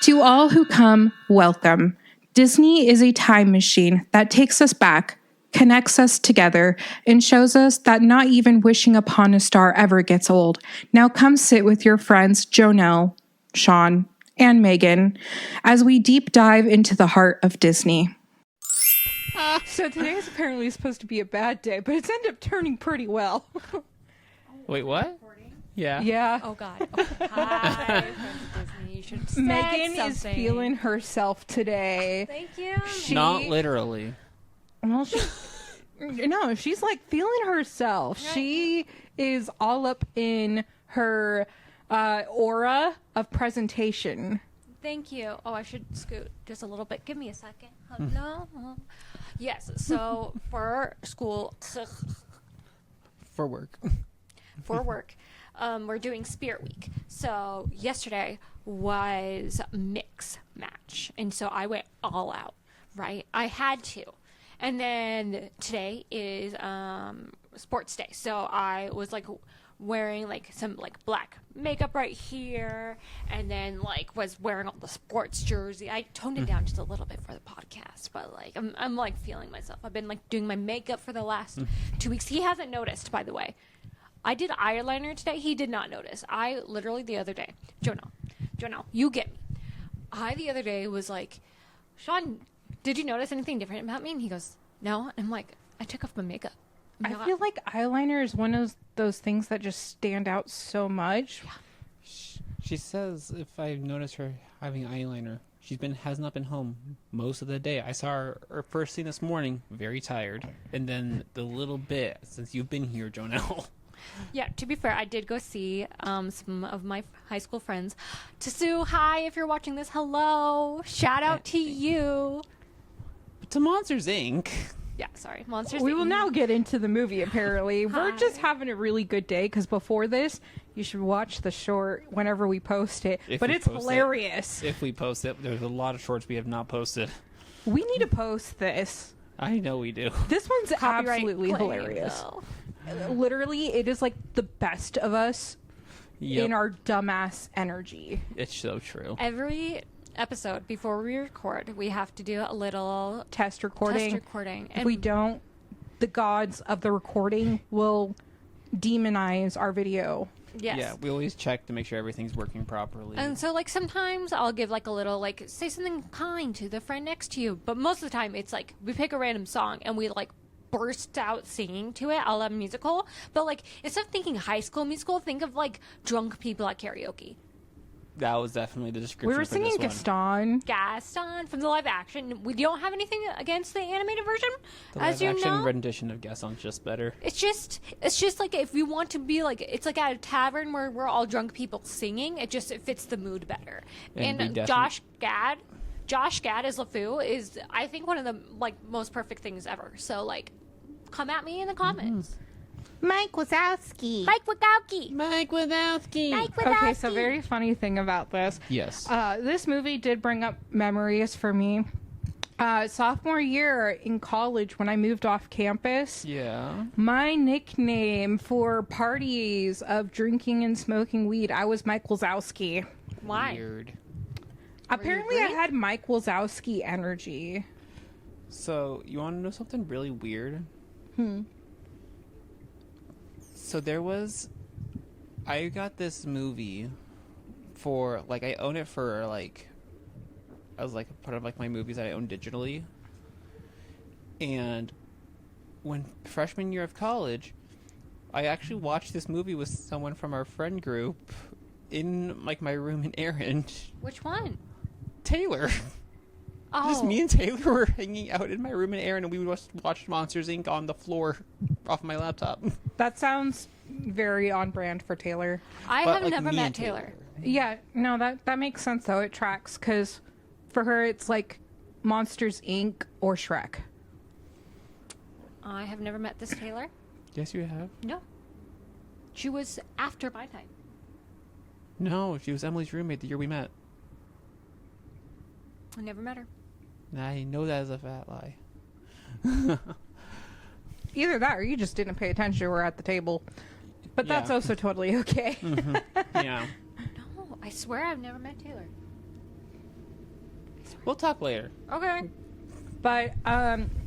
To all who come, welcome. Disney is a time machine that takes us back, connects us together, and shows us that not even wishing upon a star ever gets old. Now come sit with your friends Jonelle, Sean, and Megan as we deep dive into the heart of Disney. So today is apparently supposed to be a bad day, but it's ended up turning pretty well. Wait, what? Yeah. Yeah. Oh, God. Oh, hi, friends of Disney. You should have said Megan something. is feeling herself today. Thank you. Not literally. Well, she's like feeling herself. Right. She is all up in her aura of presentation. Thank you. Oh, I should scoot just a little bit. Give me a second. Hello? Yes, so for school, For work. we're doing Spirit Week. So yesterday was mix match. And so I went all out, right? I had to. And then today is sports day. So I was like wearing like some like black makeup right here, and then like was wearing all the sports jersey. I toned it down just a little bit for the podcast, but like I'm like feeling myself. I've been like doing my makeup for the last 2 weeks. He hasn't noticed, by the way. I did eyeliner today. He did not notice. I literally the other day, Jonelle, you get me. I the other day was like, Sean, did you notice anything different about me? And he goes, no. And I'm like, I took off my makeup. I feel like eyeliner is one of those things that just stand out so much. Yeah. She says if I notice her having eyeliner, has not been home most of the day. I saw her first thing this morning, very tired, and then the little bit since you've been here, Jonelle. Yeah, to be fair, I did go see some of my high school friends. Tasu, hi, if you're watching this, hello. Shout out to you. To Monsters, Inc. Yeah, sorry. Monsters. We will Inc. now get into the movie, apparently. We're Hi. just having a really good day, because before this, you should watch the short whenever we post it. If but we it's post it. hilarious. If we post it, there's a lot of shorts we have not posted. We need to post this. I know we do. This one's Copyright absolutely claim, hilarious. though. Literally, it is like the best of us Yep. in our dumbass energy. It's so true. Every episode before we record, we have to do a little Test recording. test recording. If we don't, the gods of the recording will demonize our video. Yes. Yeah, we always check to make sure everything's working properly. And so, like, sometimes I'll give, like, a little, like, say something kind to the friend next to you. But most of the time, it's, like, we pick a random song and we, like, burst out singing to it a la musical. But, like, instead of thinking High School Musical, think of, like, drunk people at karaoke. That was definitely the description. We were for singing this one. Gaston. Gaston from the live action. We don't have anything against the animated version, The as you live-action know. rendition of Gaston's just better. It's just like if you want to be like, it's like at a tavern where we're all drunk people singing. It fits the mood better. And we And definitely- Josh Gad as LeFou is, I think, one of the like most perfect things ever. So like, come at me in the comments. Mike Wazowski. Mike Wazowski. Mike Wazowski. Mike Wazowski. Okay, so very funny thing about this. Yes. This movie did bring up memories for me. Sophomore year in college, when I moved off campus, Yeah. my nickname for parties of drinking and smoking weed, I was Mike Wazowski. Why? Weird. Apparently, I green? had Mike Wazowski energy. So, you want to know something really weird? So I got this movie for, like, I own it for, like, as, like, part of, like, my movies that I own digitally. And when freshman year of college, I actually watched this movie with someone from our friend group in, like, my room in Erin. Which one? Taylor. Oh, Just me and Taylor were hanging out in my room in Erin, and we would watch Monsters, Inc. on the floor off my laptop. That sounds very on brand for Taylor. I But, have like, never me met and Taylor. Yeah, no, that makes sense, though. It tracks, because for her, it's like Monsters, Inc. or Shrek. I have never met this Taylor. Yes, you have. No. She was after my time. No, she was Emily's roommate the year we met. I never met her. I know that is a fat lie. Either that or you just didn't pay attention to her at the table. But that's Yeah. also totally okay. Yeah. No, I swear I've never met Taylor. We'll talk later. Okay. But,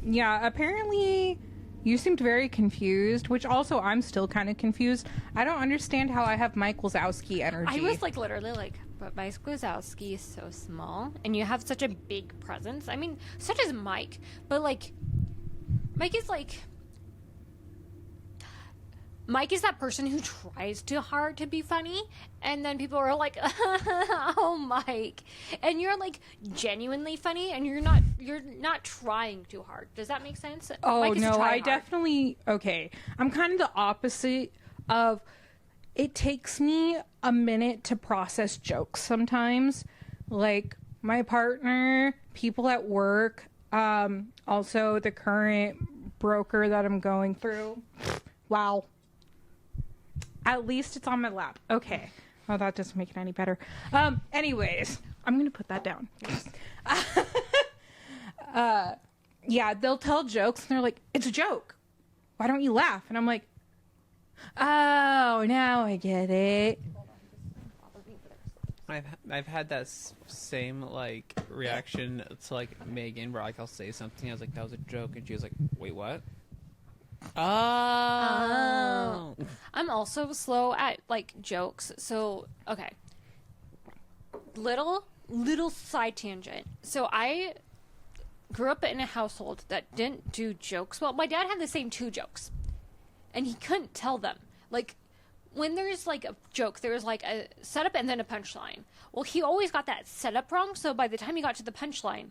yeah, apparently you seemed very confused, which also I'm still kind of confused. I don't understand how I have Mike Wazowski energy. I was like, literally like, but Mike Wazowski is so small, and you have such a big presence. I mean, such as Mike, but like, Mike is like, Mike is that person who tries too hard to be funny, and then people are like, "Oh, Mike," and you're like genuinely funny, and you're not trying too hard. Does that make sense? Oh, Mike is no, try I hard. definitely... Okay, I'm kind of the opposite of... It takes me a minute to process jokes sometimes. Like, my partner, people at work, also the current broker that I'm going through. Wow. At least it's on my lap. Okay. Oh, that doesn't make it any better. Anyways, I'm going to put that down. Yeah, they'll tell jokes and they're like, it's a joke. Why don't you laugh? And I'm like, oh, now I get it. I've had that same like reaction to like Megan, where like I'll say something, I was like, that was a joke, and she was like, wait, what? Oh. I'm also slow at like jokes. So, okay. Little side tangent. So I grew up in a household that didn't do jokes. Well, my dad had the same 2 jokes, and he couldn't tell them. Like, when there's like a joke, there's like a setup and then a punchline. Well, he always got that setup wrong, so by the time he got to the punchline,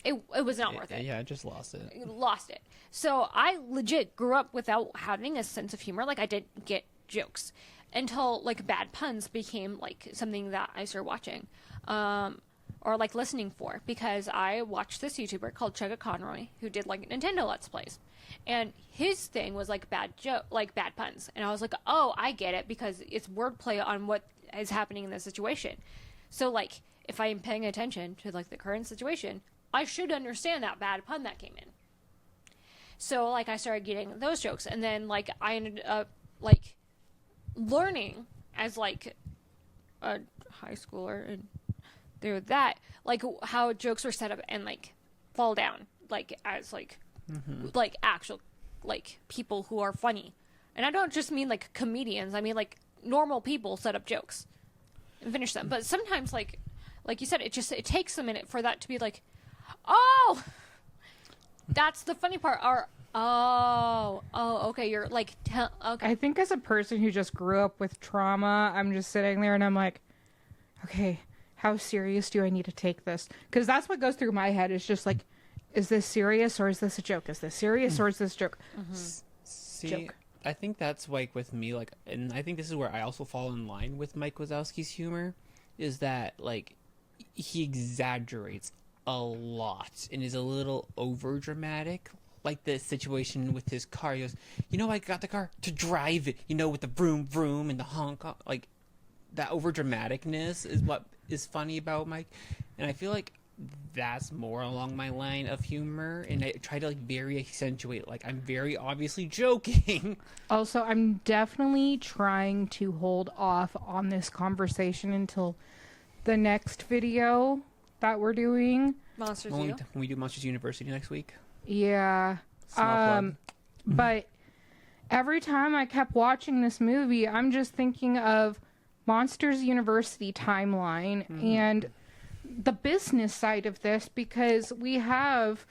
it was not worth it. Yeah, I just lost it. Lost it. So I legit grew up without having a sense of humor. Like, I didn't get jokes until like bad puns became like something that I started watching, or like listening for, because I watched this YouTuber called Chugga Conroy who did like Nintendo Let's Plays, and his thing was like bad puns, and I was like, oh, I get it, because it's wordplay on what is happening in this situation. So like, if I am paying attention to like the current situation, I should understand that bad pun that came in. So like, I started getting those jokes, and then like I ended up like learning as like a high schooler and through that, like how jokes were set up and like fall down, like as like like actual like people who are funny. And I don't just mean like comedians, I mean like normal people set up jokes and finish them. But sometimes like you said, it takes a minute for that to be like, oh, that's the funny part. Or okay, you're like, okay. I think as a person who just grew up with trauma, I'm just sitting there and I'm like, okay, how serious do I need to take this? Because that's what goes through my head. Is just like, is this serious or is this a joke? Is this serious or is this a joke? See, Joke. I think that's like with me, like, and I think this is where I also fall in line with Mike Wazowski's humor, is that like he exaggerates a lot and is a little over dramatic. Like the situation with his car, he goes, I got the car to drive it, with the vroom vroom and the honk, like that over dramaticness is what is funny about Mike. And I feel like that's more along my line of humor, and I try to like very accentuate, like I'm very obviously joking. Also, I'm definitely trying to hold off on this conversation until the next video that we're doing. Monsters When U. we do Monsters University next week. Yeah. Small plug. But every time I kept watching this movie, I'm just thinking of Monsters University timeline and the business side of this, because we have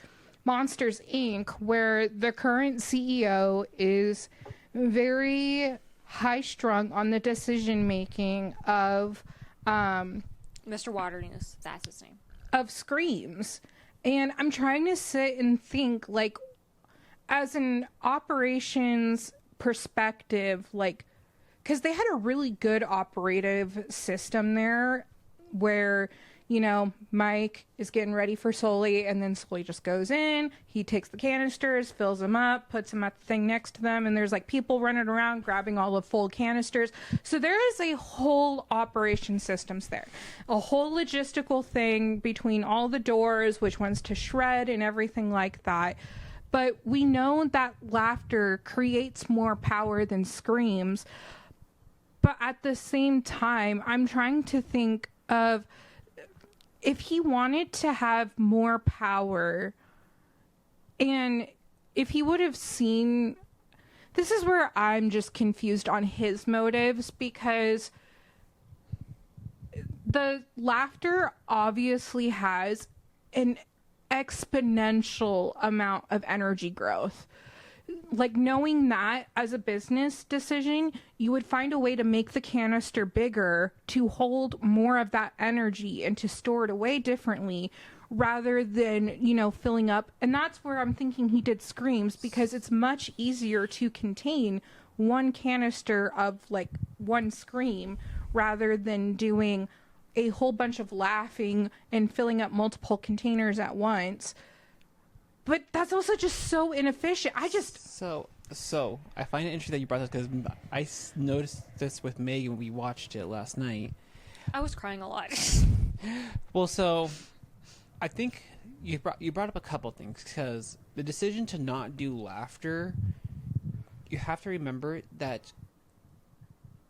Monsters Inc., where the current CEO is very high-strung on the decision-making of Mr. Waternews, that's his name. of Screams. And I'm trying to sit and think, like, as an operations perspective, like, because they had a really good operative system there where, Mike is getting ready for Sully, and then Sully just goes in, he takes the canisters, fills them up, puts them at the thing next to them, and there's like people running around grabbing all the full canisters. So there is a whole operation systems there, a whole logistical thing between all the doors, which ones to shred and everything like that. But we know that laughter creates more power than screams. But at the same time, I'm trying to think of if he wanted to have more power, and if he would have seen, this is where I'm just confused on his motives, because the laughter obviously has an exponential amount of energy growth. Like, knowing that as a business decision, you would find a way to make the canister bigger to hold more of that energy and to store it away differently, rather than, you know, filling up. And that's where I'm thinking he did screams, because it's much easier to contain one canister of like one scream rather than doing a whole bunch of laughing and filling up multiple containers at once. But that's also just so inefficient. So I find it interesting that you brought this, because I noticed this with Megan. We watched it last night. I was crying a lot. Well, so I think you brought up a couple things, because the decision to not do laughter, you have to remember that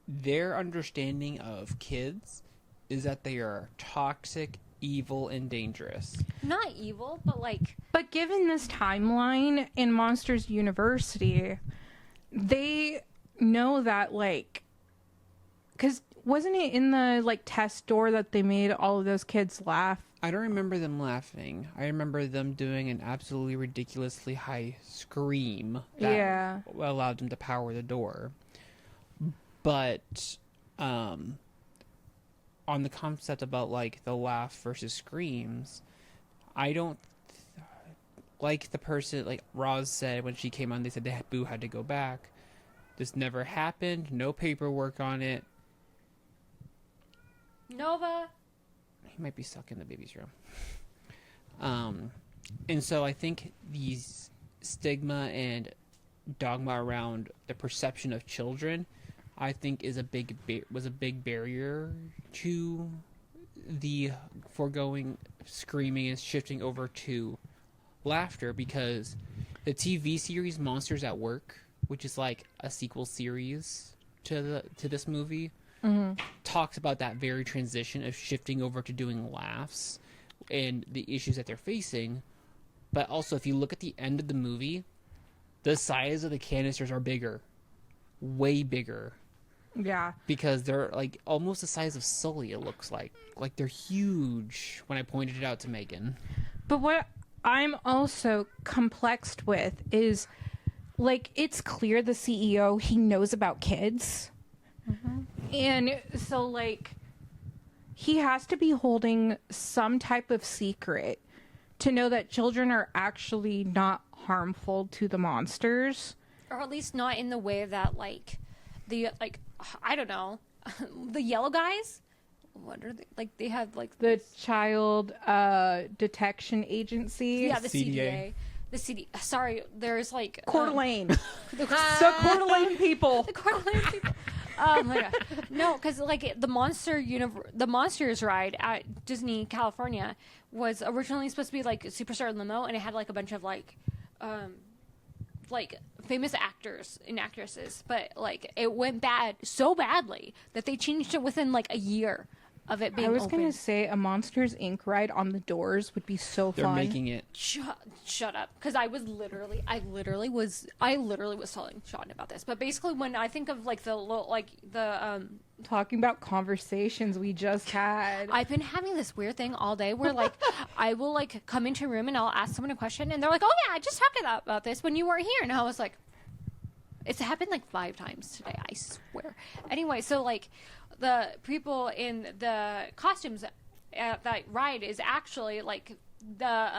their understanding of kids is that they are toxic, evil, and dangerous. Not evil, but like... But given this timeline in Monsters University, they know that, like... Because wasn't it in the, like, test store that they made all of those kids laugh? I don't remember them laughing. I remember them doing an absolutely ridiculously high scream that allowed them to power the door. But on the concept about, like, the laugh versus screams, I don't like the person, like Roz said when she came on, they said that Boo had to go back. This never happened. No paperwork on it. Nova. He might be stuck in the baby's room. And so I think these stigma and dogma around the perception of children, I think, is was a big barrier to the foregoing screaming and shifting over to laughter, because the TV series Monsters at Work, which is like a sequel series to this movie, talks about that very transition of shifting over to doing laughs and the issues that they're facing. But also, if you look at the end of the movie, the size of the canisters are bigger, way bigger. Yeah. Because they're like almost the size of Sully, it looks like. Like, they're huge when I pointed it out to Megan. But what I'm also complexed with is, like, it's clear the CEO, he knows about kids. And so, like, he has to be holding some type of secret to know that children are actually not harmful to the monsters. Or at least not in the way that, like, the, like, I don't know, the yellow guys? What are they? Like, they have, like... The Child Detection Agency. Yeah, the CDA. The CD... Sorry, there's, like... Coeur d'Alene. The Coeur d'Alene people. The Coeur d'Alene people. Oh, my gosh. No, because, like, the Monsters ride at Disney California was originally supposed to be, like, Superstar Limo, and it had, like, a bunch of, like famous actors and actresses, but like it went bad so badly that they changed it within like a year of it being I was open. gonna say a Monsters Inc. ride on the doors would be so They're fun. making it. Shut up, because I literally was telling Sean about this. But basically, when I think of like the talking about conversations we just had, I've been having this weird thing all day where like I will like come into a room and I'll ask someone a question and they're like, "Oh yeah, I just talked about this when you weren't here," and I was like, it's happened like 5 times today, I swear. Anyway, so like the people in the costumes at that ride is actually like the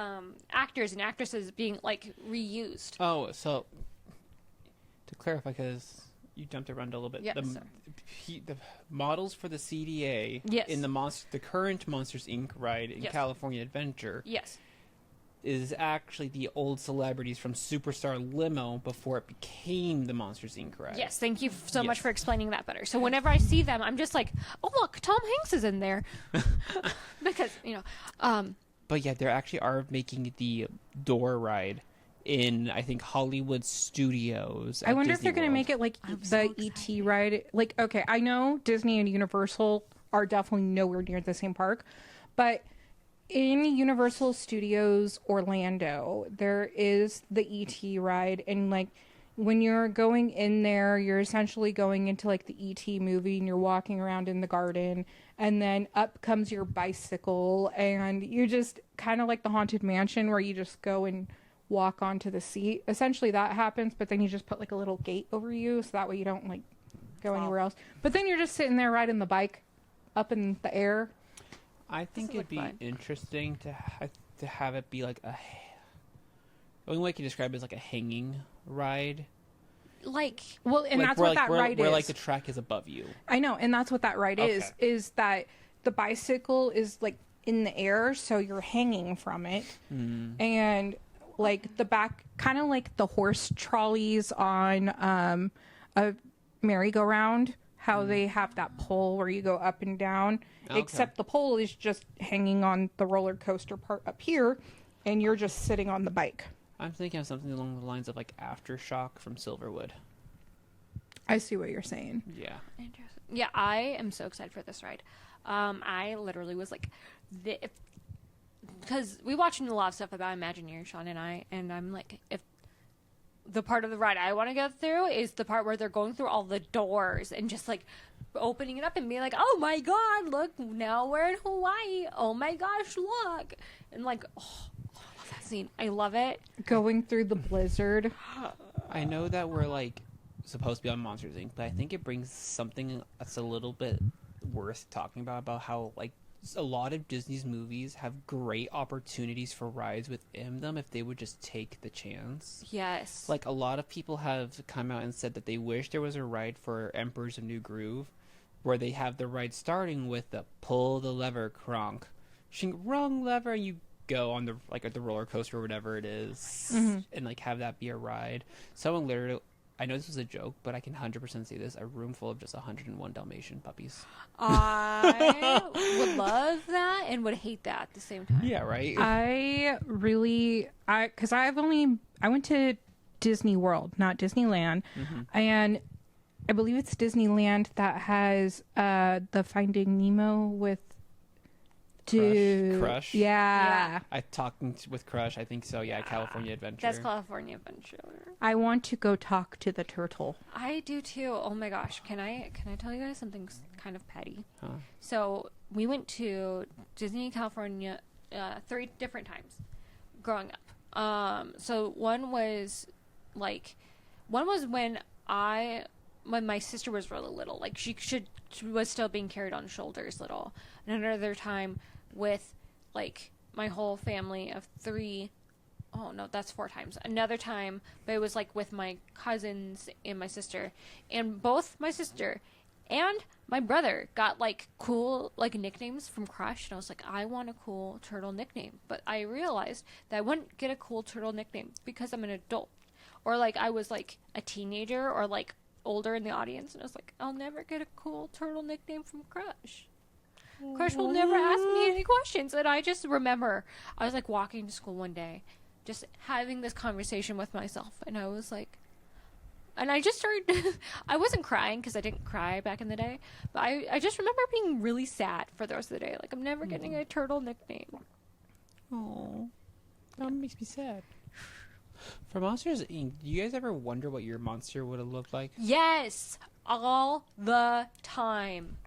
actors and actresses being like reused. Oh, so to clarify, because you jumped around a little bit. Yeah, The models for the CDA in the current Monsters Inc. ride in California Adventure is actually the old celebrities from Superstar Limo before it became the Monsters Inc. ride. Yes, thank you so much for explaining that better. So whenever I see them, I'm just like, oh look, Tom Hanks is in there. Because, you know. But yeah, they actually are making the door ride in, I think, Hollywood Studios. I wonder if they're going to make it like the E.T. ride. Like, okay, I know Disney and Universal are definitely nowhere near the same park, but in Universal Studios Orlando, there is the ET ride, and like when you're going in there, you're essentially going into like the ET movie, and you're walking around in the garden, and then up comes your bicycle, and you just kind of like the Haunted Mansion where you just go and walk onto the seat. Essentially that happens, but then you just put like a little gate over you so that way you don't like go anywhere else. But then you're just sitting there riding the bike up in the air. I think it'd be interesting to have it be like the only way I can describe it is like a hanging ride. Like, well, and like that's what that ride is. Where like the track is above you. I know, and that's what that ride is that the bicycle is like in the air, so you're hanging from it. And like the back, kind of like the horse trolleys on a merry-go-round, how they have that pole where you go up and down, except the pole is just hanging on the roller coaster part up here, and you're just sitting on the bike. I'm thinking of something along the lines of like Aftershock from Silverwood. I see what you're saying. Yeah. Interesting. Yeah, I am so excited for this ride. I literally was like, because we watched a lot of stuff about Imagineering, Sean and I, and I'm like, if the part of the ride I want to go through is the part where they're going through all the doors and just like opening it up and being like, oh my god, look, now we're in Hawaii. Oh my gosh, look. And like, oh, I love that scene. I love it. Going through the blizzard. I know that we're like supposed to be on Monsters Inc., but I think it brings something that's a little bit worth talking about how like a lot of Disney's movies have great opportunities for rides within them if they would just take the chance. Yes. Like a lot of people have come out and said that they wish there was a ride for Emperor's of New Groove where they have the ride starting with the pull the lever cronk. Wrong lever, and you go on the like at the roller coaster or whatever it is, and like have that be a ride. Someone literally, I know this was a joke, but I can 100% see this, a room full of just 101 Dalmatian puppies. I would love that and would hate that at the same time. Yeah, right? Because I went to Disney World, not Disneyland, and I believe it's Disneyland that has the Finding Nemo with Crush. Yeah. I talked with Crush. I think so. Yeah, California Adventure. That's California Adventure. I want to go talk to the turtle. I do too. Oh my gosh. Can I tell you guys something kind of petty? Huh? So we went to Disney California 3 different times growing up. So one was when my sister was really little, like she was still being carried on shoulders little. And another time with like my whole family of 3. Oh no, that's 4 times. Another time, but it was like with my cousins and my sister, and both my sister and my brother got like cool like nicknames from Crush, and I was like, I want a cool turtle nickname, but I realized that I wouldn't get a cool turtle nickname because I'm an adult, or like I was like a teenager or like older in the audience, and I was like, I'll never get a cool turtle nickname from Crush. Crush will never ask me any questions. And I just remember I was like walking to school one day just having this conversation with myself, and I was like, and I just started I wasn't crying because I didn't cry back in the day, but I just remember being really sad for the rest of the day, like I'm never getting a turtle nickname. Oh, that makes me sad. For Monsters Inc., do you guys ever wonder what your monster would have looked like? Yes, all the time.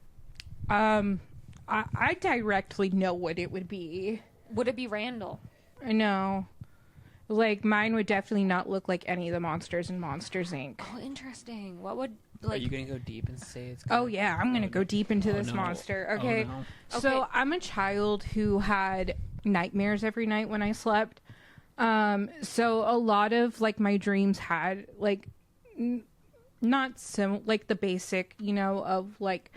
I directly know what it would be. Would it be Randall? No. Like, mine would definitely not look like any of the monsters in Monsters, Inc. Oh, interesting. What would, like... Are you going to go deep and say it's... Oh, yeah, I'm going to go deep into this monster. Okay. Oh, no. So, Okay. I'm a child who had nightmares every night when I slept. So, a lot of, like, my dreams had, like, not like the basic, you know, of, like...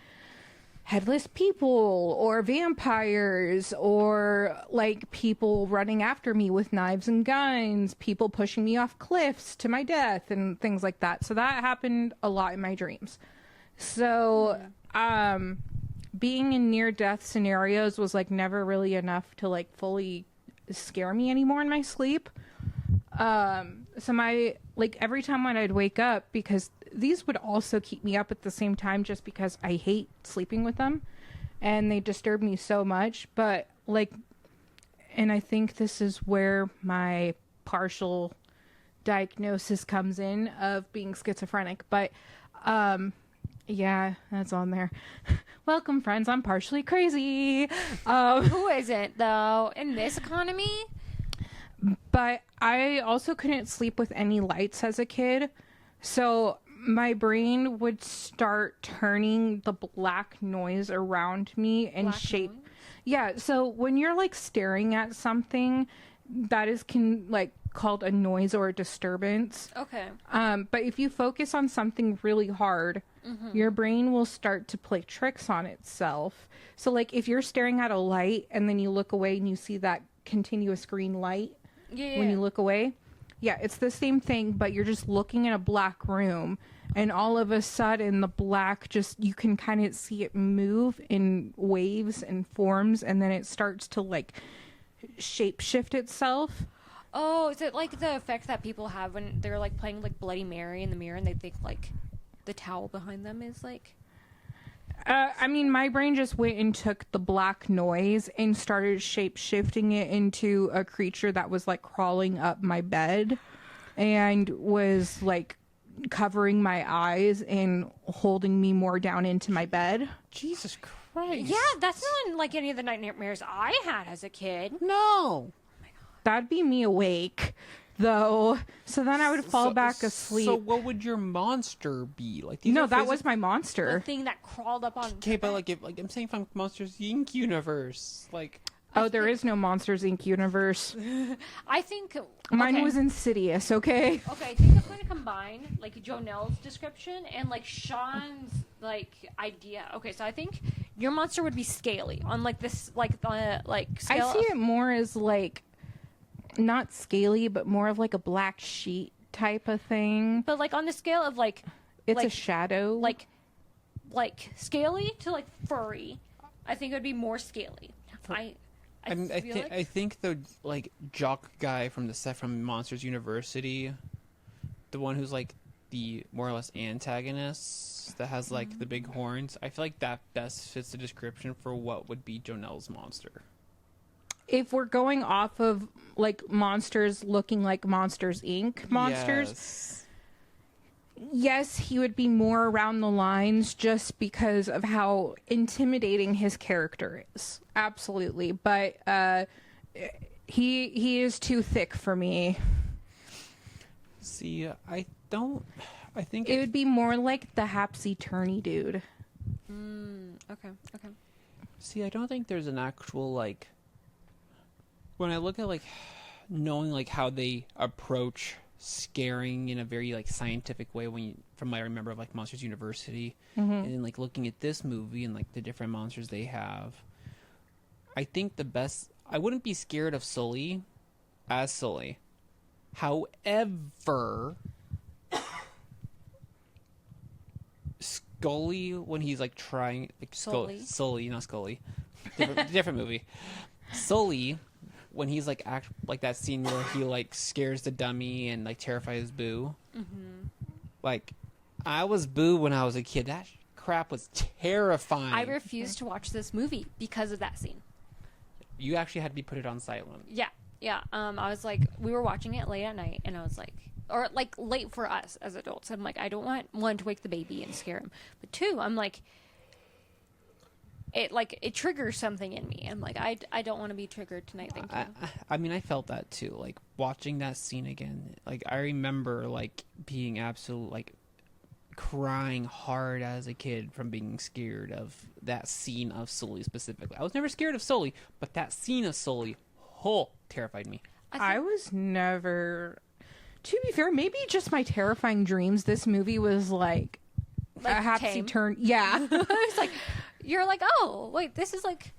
headless people or vampires or like people running after me with knives and guns, people pushing me off cliffs to my death and things like that. So that happened a lot in my dreams. So being in near death scenarios was like never really enough to like fully scare me anymore in my sleep. So my like every time when I'd wake up, because these would also keep me up at the same time just because I hate sleeping with them and they disturb me so much. But like and I think this is where my partial diagnosis comes in of being schizophrenic. But yeah, that's on there. Welcome, friends. I'm partially crazy. Who isn't, though, in this economy? But I also couldn't sleep with any lights as a kid. So my brain would start turning the black noise around me and Black shape. noise? Yeah. So when you're like staring at something that is called a noise or a disturbance. Okay. But if you focus on something really hard, your brain will start to play tricks on itself. So like if you're staring at a light and then you look away and you see that continuous green light when you look away. Yeah, it's the same thing, but you're just looking in a black room and all of a sudden the black you can kind of see it move in waves and forms, and then it starts to like shape shift itself. Oh, is it like the effect that people have when they're like playing like Bloody Mary in the mirror and they think like the towel behind them is like... I mean, my brain just went and took the black noise and started shape shifting it into a creature that was like crawling up my bed and was like covering my eyes and holding me more down into my bed. Jesus Christ. Yeah, that's not like any of the nightmares I had as a kid. No. That'd be me awake, though. So then I would fall back asleep. So what would your monster be? Like No, that was my The monster. thing that crawled up on... Okay, but like, I'm saying from Monsters Inc. universe, like... Oh, there is no Monsters Inc. universe. I think... Mine okay. was Insidious, okay? Okay, I think I'm going to combine, like, Jonelle's description and, like, Sean's, like, idea. Okay, so I think your monster would be scaly on, like, this, like, scale I see it more as, like, not scaly, but more of, like, a black sheet type of thing. But, like, on the scale of, like... It's like, a shadow. Like, scaly to, like, furry, I think it would be more scaly. I think the like jock guy from the set from Monsters University, the one who's like the more or less antagonist that has like the big horns, I feel like that best fits the description for what would be Jonelle's monster. If we're going off of like monsters looking like Monsters Inc. monsters, yes, he would be more around the lines just because of how intimidating his character is. Absolutely. But he is too thick for me. See, I think it would be more like the Hapsy-Turny dude. Okay. See, I don't think there's an actual like when I look at like knowing like how they approach scaring in a very like scientific way from what I remember of like Monsters University, and then like looking at this movie and like the different monsters they have, I think I wouldn't be scared of Sully as Sully. However, Scully, when he's like trying like Sully, not Scully, different movie. Sully, when he's like like that scene where he like scares the dummy and like terrifies Boo. Like, I was Boo when I was a kid. That crap was terrifying. I refused to watch this movie because of that scene. You actually had to put it on silent. Yeah. I was like, we were watching it late at night, and I was like, or like late for us as adults. I'm like, I don't want one to wake the baby and scare him, but two, I'm like, it triggers something in me. I'm like, I don't want to be triggered tonight. Thank you. I mean, I felt that too. Like watching that scene again. Like I remember like being absolute like crying hard as a kid from being scared of that scene of Sully specifically. I was never scared of Sully, but that scene of Sully, terrified me. I was never. To be fair, maybe just my terrifying dreams. This movie was like a hapsy turn. Yeah, it's like you're like, oh wait, this is like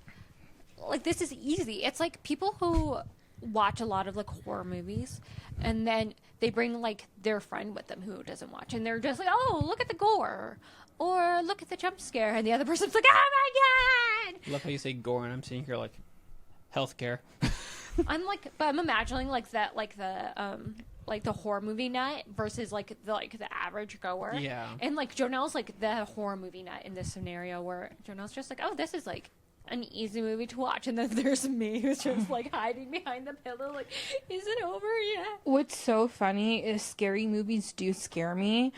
this is easy. It's like people who watch a lot of like horror movies, and then they bring like their friend with them who doesn't watch, and they're just like, oh, look at the gore, or look at the jump scare, and the other person's like, oh my god. Love how you say gore, and I'm sitting here like healthcare. I'm like, but I'm imagining like that, like the horror movie nut versus like the average goer. Yeah. And like Jonelle's like the horror movie nut in this scenario where Jonelle's just like, oh, this is like an easy movie to watch. And then there's me who's just like hiding behind the pillow, like, is it over yet? What's so funny is scary movies do scare me.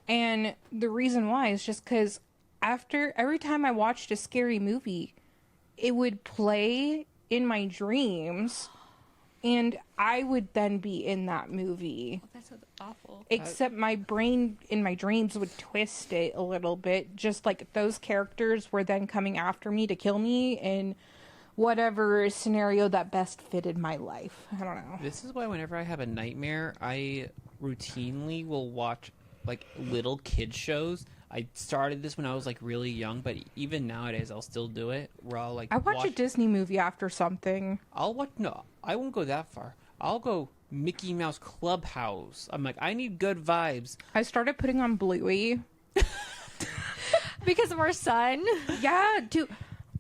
And the reason why is just because every time I watched a scary movie, it would play in my dreams. And I would then be in that movie. Oh, that sounds awful. Except my brain in my dreams would twist it a little bit. Just like those characters were then coming after me to kill me in whatever scenario that best fitted my life. I don't know. This is why whenever I have a nightmare, I routinely will watch like little kid shows. I started this when I was like really young, but even nowadays I'll still do it. Where I'll like I watch a Disney movie after something. No, I won't go that far. I'll go Mickey Mouse Clubhouse. I'm like, I need good vibes. I started putting on Bluey. Because of our son. Yeah, dude.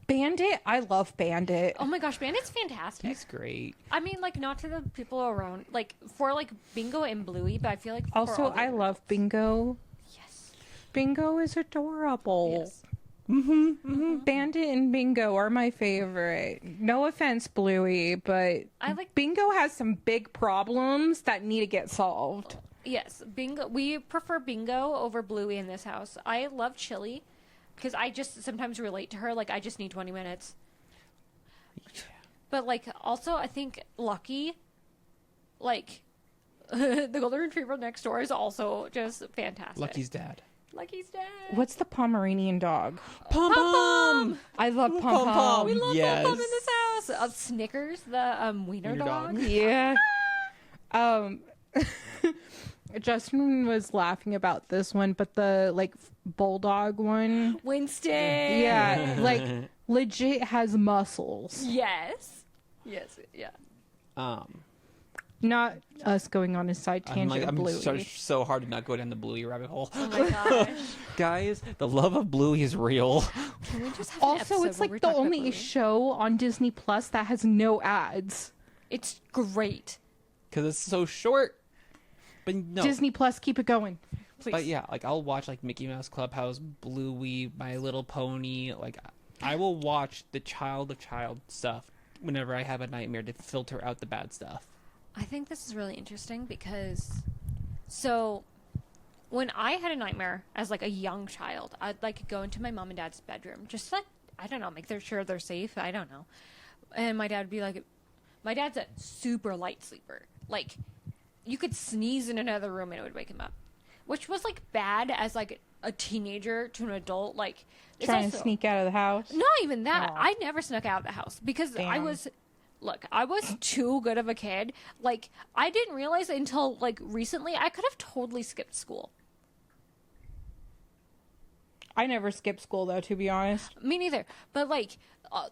Bandit, I love Bandit. Oh my gosh, Bandit's fantastic. He's great. I mean, like, not to the people around, like, for, like, Bingo and Bluey, but I feel like for Also, all the I other love adults. Bingo. Yes. Bingo is adorable. Yes. Bandit and Bingo are my favorite. No offense, Bluey, but I like- Bingo has some big problems that need to get solved. Yes, Bingo. We prefer Bingo over Bluey in this house. I love Chili because I just sometimes relate to her. Like, I just need 20 minutes. But, like, also, I think Lucky, like, the Golden Retriever next door is also just fantastic. Lucky's dad. Lucky's dad. What's the Pomeranian dog? Pom Pom. I love Pom Pom Pom. Pom. We love Yes. Pom Pom in this house. Snickers, the wiener Wiener dog. dog. Yeah. Justin was laughing about this one, but the like bulldog one, Winston. yeah, like legit has muscles. Yes. Yes. Yeah. Not us going on a side I'm tangent. like, I'm Bluey. so hard to not go down the Bluey rabbit hole. Oh my gosh. Guys, the love of Bluey is real. Can we just have an Also, episode it's where we like the talk about only Bluey? show on Disney Plus that has no ads. It's great. Because it's so short. But no. Disney Plus, keep it going. Please. But yeah, like I'll watch like Mickey Mouse Clubhouse, Bluey, My Little Pony. Like I will watch the child stuff whenever I have a nightmare to filter out the bad stuff. I think this is really interesting because, so, when I had a nightmare as like a young child, I'd like go into my mom and dad's bedroom, just like, I don't know, make sure they're safe. I don't know. And my dad would be like, my dad's a super light sleeper. Like, you could sneeze in another room and it would wake him up, which was like bad as like a teenager to an adult. Like, it's Trying also- to sneak out of the house. Not even that. Aw. I never snuck out of the house because I Damn. was too good of a kid. Like, I didn't realize until like recently I could have totally skipped school. I never skipped school though, to be honest. Me neither. But like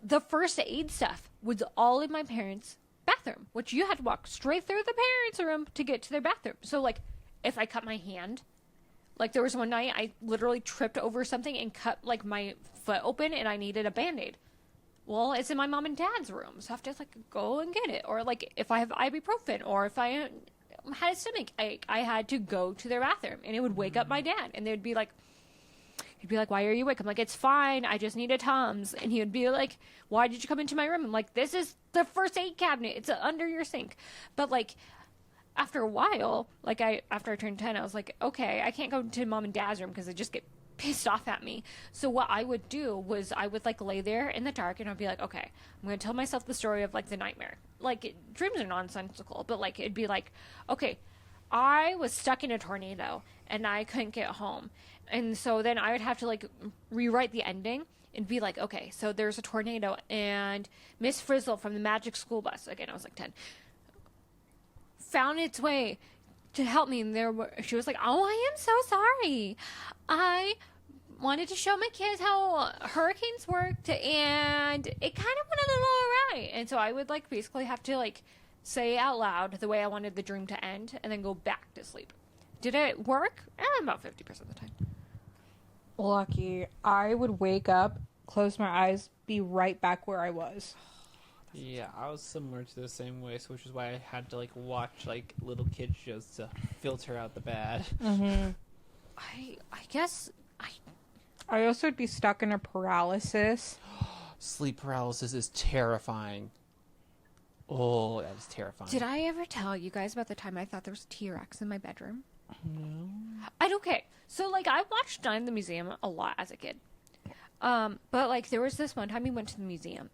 the first aid stuff was all in my parents' bathroom, which you had to walk straight through the parents' room to get to their bathroom. So like if I cut my hand, like there was one night I literally tripped over something and cut like my foot open and I needed a Band-Aid. Well, it's in my mom and dad's room, so I have to like go and get it. Or like if I have ibuprofen, or if I had a stomach ache, I had to go to their bathroom, and it would wake up my dad, and they'd be like, he'd be like, "Why are you awake?" I'm like, "It's fine, I just need a Tums." And he would be like, "Why did you come into my room?" I'm like, "This is the first aid cabinet. It's under your sink." But like after a while, like after I turned 10, I was like, okay, I can't go to mom and dad's room because they just get pissed off at me. So what I would do was I would like lay there in the dark and I'd be like, okay, I'm going to tell myself the story of like the nightmare. Like dreams are nonsensical, but like it'd be like, okay, I was stuck in a tornado and I couldn't get home. And so then I would have to like rewrite the ending and be like, okay, so there's a tornado and Miss Frizzle from the Magic School Bus, again, I was like 10, found its way to help me. And she was like, "Oh, I am so sorry. I wanted to show my kids how hurricanes worked and it kind of went a little awry." And so I would like basically have to like say out loud the way I wanted the dream to end and then go back to sleep. Did it work? About 50% of the time. Lucky. I would wake up, close my eyes, be right back where I was. Yeah, I was similar to the same way, so which is why I had to like watch like little kid shows to filter out the bad. Mm-hmm. I guess I also would be stuck in a paralysis. sleep paralysis is terrifying. Oh, that is terrifying. Did I ever tell you guys about the time I thought there was a T-Rex in my bedroom? No. Okay. So, like, I watched Night in the Museum a lot as a kid. But, like, there was this one time we went to the museum.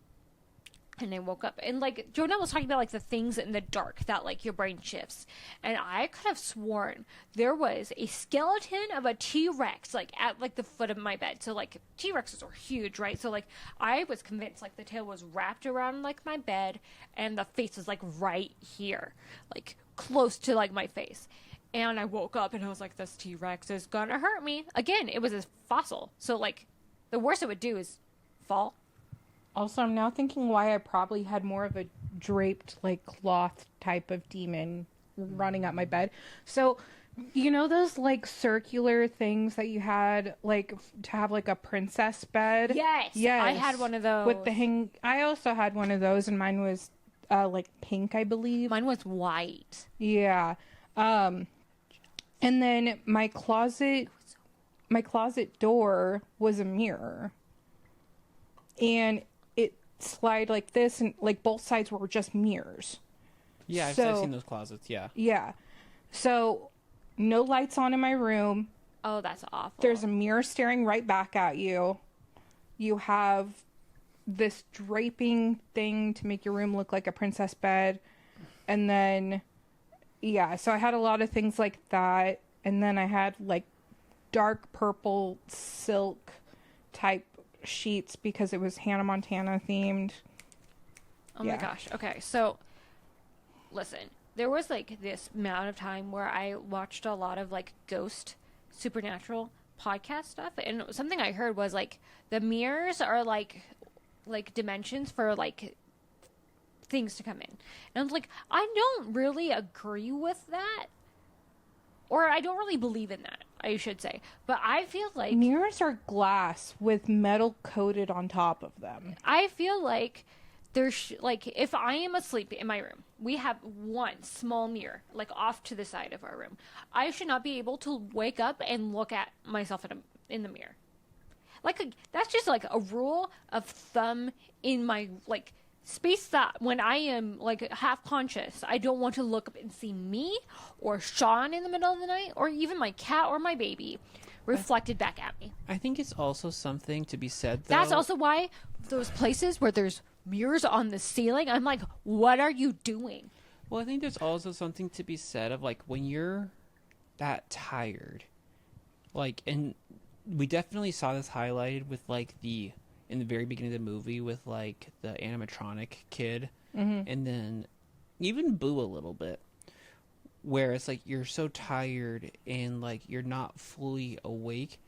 And I woke up. And, like, Jonah was talking about, like, the things in the dark that, like, your brain shifts. And I could have sworn there was a skeleton of a T-Rex, like, at, like, the foot of my bed. So, like, T-Rexes are huge, right? So, like, I was convinced, like, the tail was wrapped around, like, my bed. And the face was, like, right here. Like, close to, like, my face. And I woke up and I was like, this T-Rex is gonna hurt me. Again, it was a fossil. So, like, the worst it would do is fall. Also, I'm now thinking why I probably had more of a draped, like, cloth type of demon running up my bed. So, you know those, like, circular things that you had, like, to have, like, a princess bed? Yes. I had one of those. With the hang... I also had one of those, and mine was, like, pink, I believe. Mine was white. Yeah. And then my closet door was a mirror. And slide like this, and like both sides were just mirrors. Yeah, I've seen those closets. Yeah. So no lights on in my room. Oh, that's awful. There's a mirror staring right back at you. You have this draping thing to make your room look like a princess bed. And then so I had a lot of things like that. And then I had like dark purple silk type sheets because it was Hannah Montana themed. Oh my gosh. Okay, so listen, there was like this amount of time where I watched a lot of like ghost supernatural podcast stuff, and something I heard was like the mirrors are like dimensions for like things to come in. And I was like, I don't really agree with that. Or I don't really believe in that, I should say. But I feel like... mirrors are glass with metal coated on top of them. I feel like there's... like, if I am asleep in my room, we have one small mirror, like, off to the side of our room. I should not be able to wake up and look at myself in the mirror. Like, that's just, like, a rule of thumb in my, like... space that when I am like half conscious, I don't want to look up and see me or Sean in the middle of the night or even my cat or my baby reflected back at me. I think it's also something to be said, though. That's also why those places where there's mirrors on the ceiling, I'm like, what are you doing? Well, I think there's also something to be said of like when you're that tired, like, and we definitely saw this highlighted with like in the very beginning of the movie with like the animatronic kid, and then even Boo a little bit, where it's like you're so tired and like you're not fully awake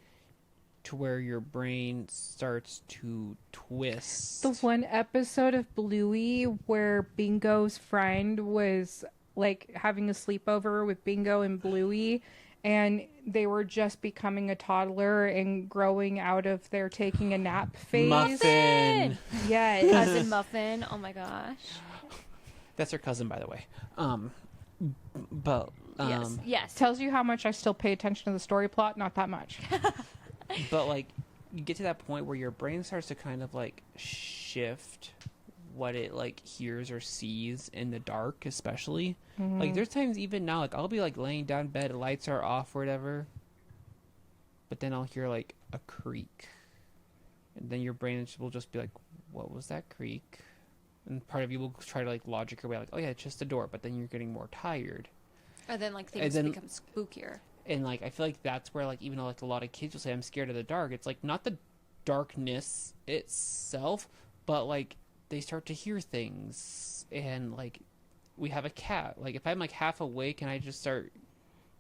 to where your brain starts to twist. The one episode of Bluey where Bingo's friend was like having a sleepover with Bingo and Bluey, and they were just becoming a toddler and growing out of their taking a nap phase. Muffin! Yes. Cousin Muffin. Oh my gosh. That's her cousin, by the way. But Yes. Tells you how much I still pay attention to the story plot. Not that much. but like you get to that point where your brain starts to kind of like shift what it like hears or sees in the dark, especially. Like there's times even now, like I'll be like laying down in bed, lights are off or whatever, but then I'll hear like a creak, and then your brain will just be like, what was that creak? And part of you will try to like logic your way, like, oh yeah, it's just a door, but then you're getting more tired, And then like things become spookier. and like I feel like that's where like even though like a lot of kids will say I'm scared of the dark, it's like not the darkness itself, but like they start to hear things. And like we have a cat, like if I'm like half awake and I just start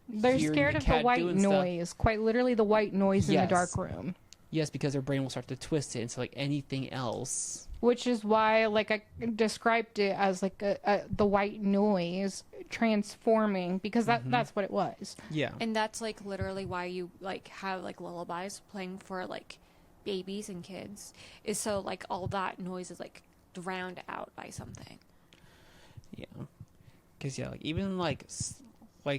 They're scared of the white noise. Quite literally the white noise in the dark room. Yes, because their brain will start to twist it into like anything else. Which is why, like, I described it as like the white noise transforming, because that's what it was. Yeah. And that's like literally why you like have like lullabies playing for like babies and kids, is so like all that noise is like drowned out by something. Yeah. Because yeah, like even like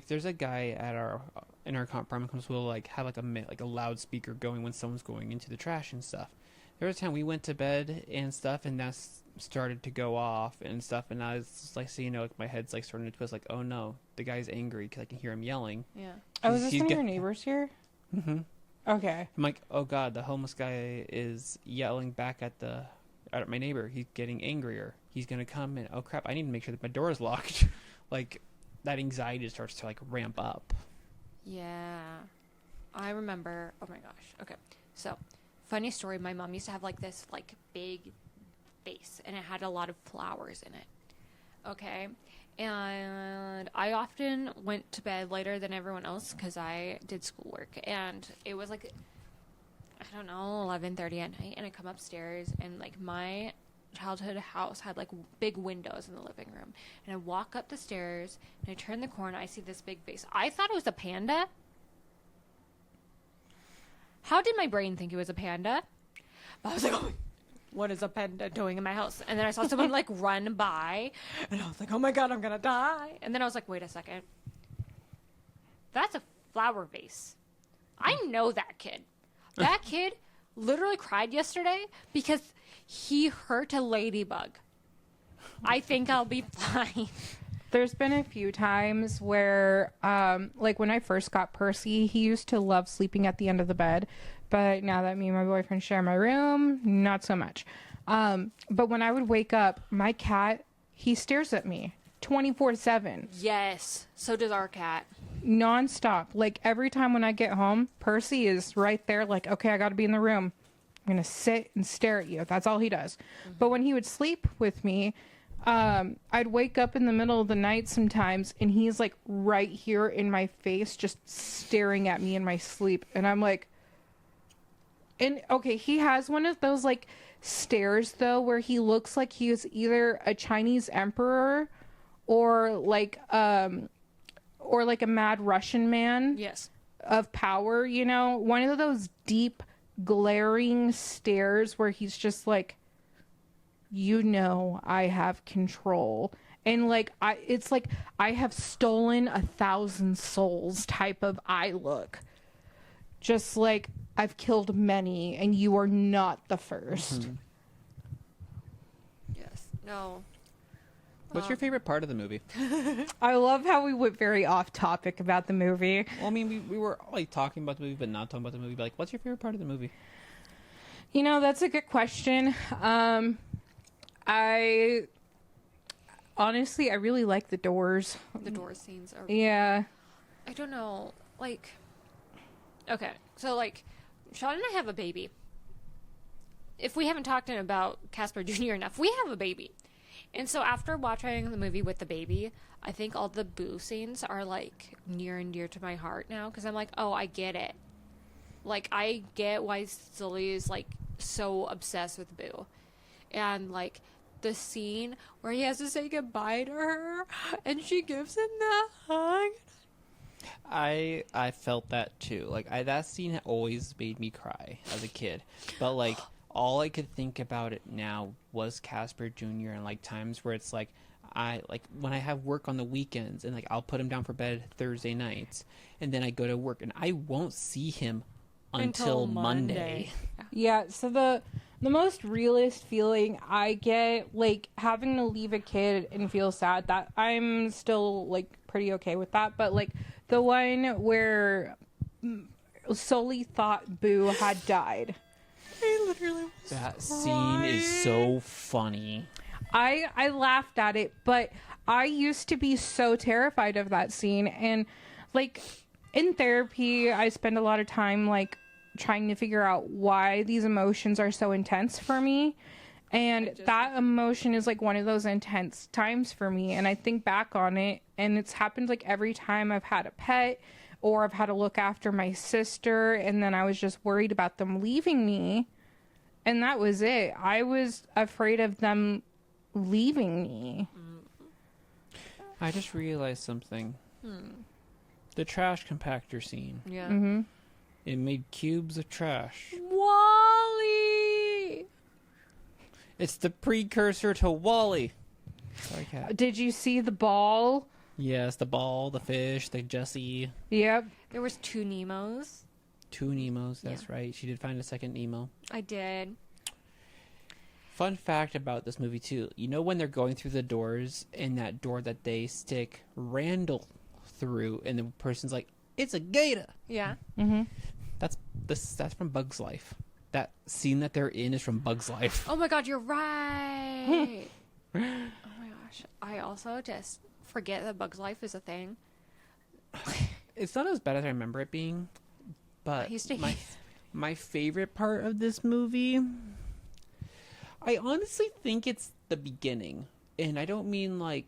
there's a guy at our in our apartment complex who will like have like a loudspeaker going when someone's going into the trash and stuff. there was a time we went to bed and stuff, and that started to go off and stuff, and I was just like, so like my head's like starting to twist, like, oh no, the guy's angry because I can hear him yelling. Yeah. Oh, is this one of your neighbors here? Mm-hmm. Okay. I'm like, oh god, the homeless guy is yelling back at my neighbor. He's getting angrier. He's gonna come and oh crap, I need to make sure that my door is locked. Like that anxiety starts to like ramp up. Yeah. I remember. Oh my gosh. Okay. So, funny story. My mom used to have like this like big vase, and it had a lot of flowers in it. Okay. And I often went to bed later than everyone else because I did schoolwork, and it was like, I don't know, 11:30 at night, and I come upstairs, and like my childhood house had like big windows in the living room, and I walk up the stairs, and I turn the corner, I see this big vase. I thought it was a panda. How did my brain think it was a panda? But I was like, oh, what is a panda doing in my house? And then I saw someone like run by, and I was like, oh my god, I'm gonna die. And then I was like, wait a second, that's a flower vase. I know that kid. That kid literally cried yesterday because he hurt a ladybug. I think I'll be fine. There's been a few times where, like when I first got Percy, he used to love sleeping at the end of the bed. But now that me and my boyfriend share my room, not so much. But when I would wake up, my cat, he stares at me 24/7. Yes, so does our cat. Nonstop. Like every time when I get home, Percy is right there like, okay, I got to be in the room. I'm going to sit and stare at you. That's all he does. Mm-hmm. But when he would sleep with me, I'd wake up in the middle of the night sometimes, and he's like right here in my face, just staring at me in my sleep. And I'm like, and okay, he has one of those like stares though, where he looks like he is either a Chinese emperor or like a mad Russian man. Yes. Of power, you know, one of those deep, glaring stares where he's just like, you know, I have control, and like it's like I have stolen 1,000 souls type of eye look, just like I've killed many and you are not the first. Mm-hmm. Yes. No. What's your favorite part of the movie? I love how we went very off topic about the movie. Well, I mean, we were like talking about the movie, but not talking about the movie. But, like, what's your favorite part of the movie? You know, that's a good question. I honestly, I really like the doors. The door scenes are... Yeah. I don't know. Like, okay. So, like, Sean and I have a baby. If we haven't talked about Casper Jr. enough, we have a baby. And so after watching the movie with the baby, I think all the Boo scenes are, like, near and dear to my heart now. Because I'm like, oh, I get it. Like, I get why Sully is, like, so obsessed with Boo. And, like, the scene where he has to say goodbye to her, and she gives him that hug. I felt that, too. Like, that scene always made me cry as a kid. But, like... all I could think about it now was Casper Jr. and like times where it's like when I have work on the weekends and like I'll put him down for bed Thursday nights and then I go to work and I won't see him until Monday. Yeah, so the most realist feeling I get, like having to leave a kid and feel sad, that I'm still like pretty okay with that, but like the one where Sully thought Boo had died. That scene is so funny. I laughed at it, but I used to be so terrified of that scene. And like in therapy, I spend a lot of time like trying to figure out why these emotions are so intense for me. And that emotion is like one of those intense times for me. And I think back on it, and it's happened like every time I've had a pet or I've had to look after my sister, and then I was just worried about them leaving me. And that was it. I was afraid of them leaving me. I just realized something. The trash compactor scene. Yeah. Mm-hmm. It made cubes of trash. Wally! It's the precursor to Wall-E. Sorry, cat. Did you see the ball? Yes, the ball, the fish, the Jessie. Yep. There was 2 Nemos. 2 Nemos, that's right. She did find a second Nemo. I did. Fun fact about this movie too. You know when they're going through the doors, and that door that they stick Randall through, and the person's like, "It's a gator." Yeah. Mm-hmm. That's from Bug's Life. That scene that they're in is from Bug's Life. Oh my god, you're right. Oh my gosh. I also just forget that Bug's Life is a thing. It's not as bad as I remember it being, but used to my favorite part of this movie, I honestly think it's the beginning, and I don't mean and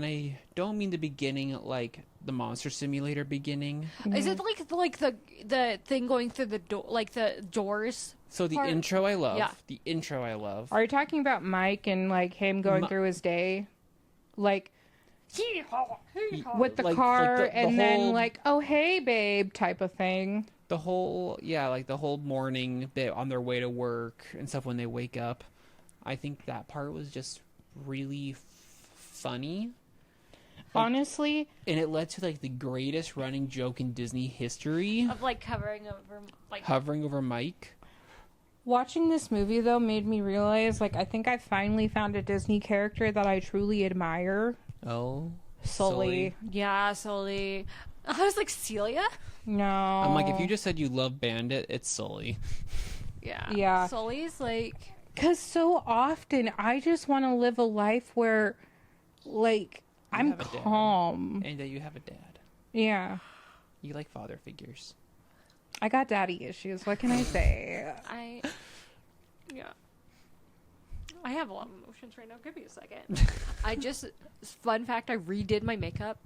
I don't mean the beginning like the Monster Simulator beginning. Is it like the thing going through the door, like the doors? So the part? intro I love. Yeah. The intro I love. Are you talking about Mike and like him going through his day, like with the car, the and whole, then like, oh hey babe type of thing? the whole the whole morning bit on their way to work and stuff when they wake up. I think that part was just really funny. Honestly, And it led to like the greatest running joke in Disney history. Of like hovering over Mike. watching this movie though made me realize like I think I finally found a Disney character that I truly admire. Oh, Sully. Yeah, Sully. I was like, Celia? No. I'm like, if you just said you love Bandit, it's Sully. Yeah. Yeah. Sully's like... Because so often I just want to live a life where, like, I'm have a dad. calm. And that you have a dad. Yeah. You like father figures. I got daddy issues. What can I say? Yeah. I have a lot of emotions right now. Give me a second. Fun fact, I redid my makeup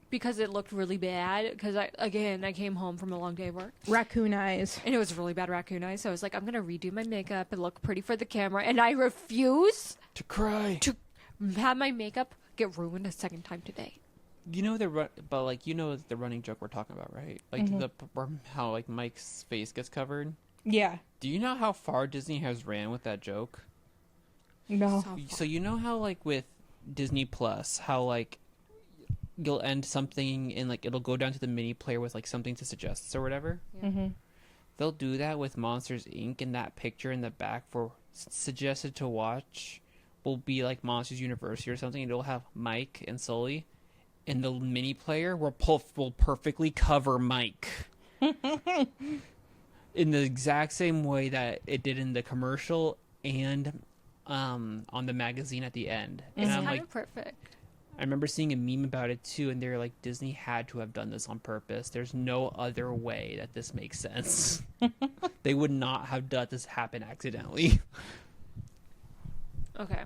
because it looked really bad. Because I came home from a long day of work. Raccoon eyes. And it was really bad raccoon eyes. So I was like, I'm going to redo my makeup and look pretty for the camera. And I refuse To cry. to have my makeup get ruined a second time today. You know the running joke we're talking about, right? Like how like Mike's face gets covered. Yeah. Do you know how far Disney has ran with that joke? No. So you know how like with Disney Plus, how like you'll end something and like it'll go down to the mini player with like something to suggest or whatever. Mm-hmm. They'll do that with Monsters Inc. and that picture in the back for suggested to watch will be like Monsters University or something. And it'll have Mike and Sully, and the mini player will perfectly cover Mike. In the exact same way that it did in the commercial and on the magazine at the end. It's And I'm kind like, of perfect. I remember seeing a meme about it too, and they're like, Disney had to have done this on purpose. There's no other way that this makes sense. They would not have let this happen accidentally. Okay.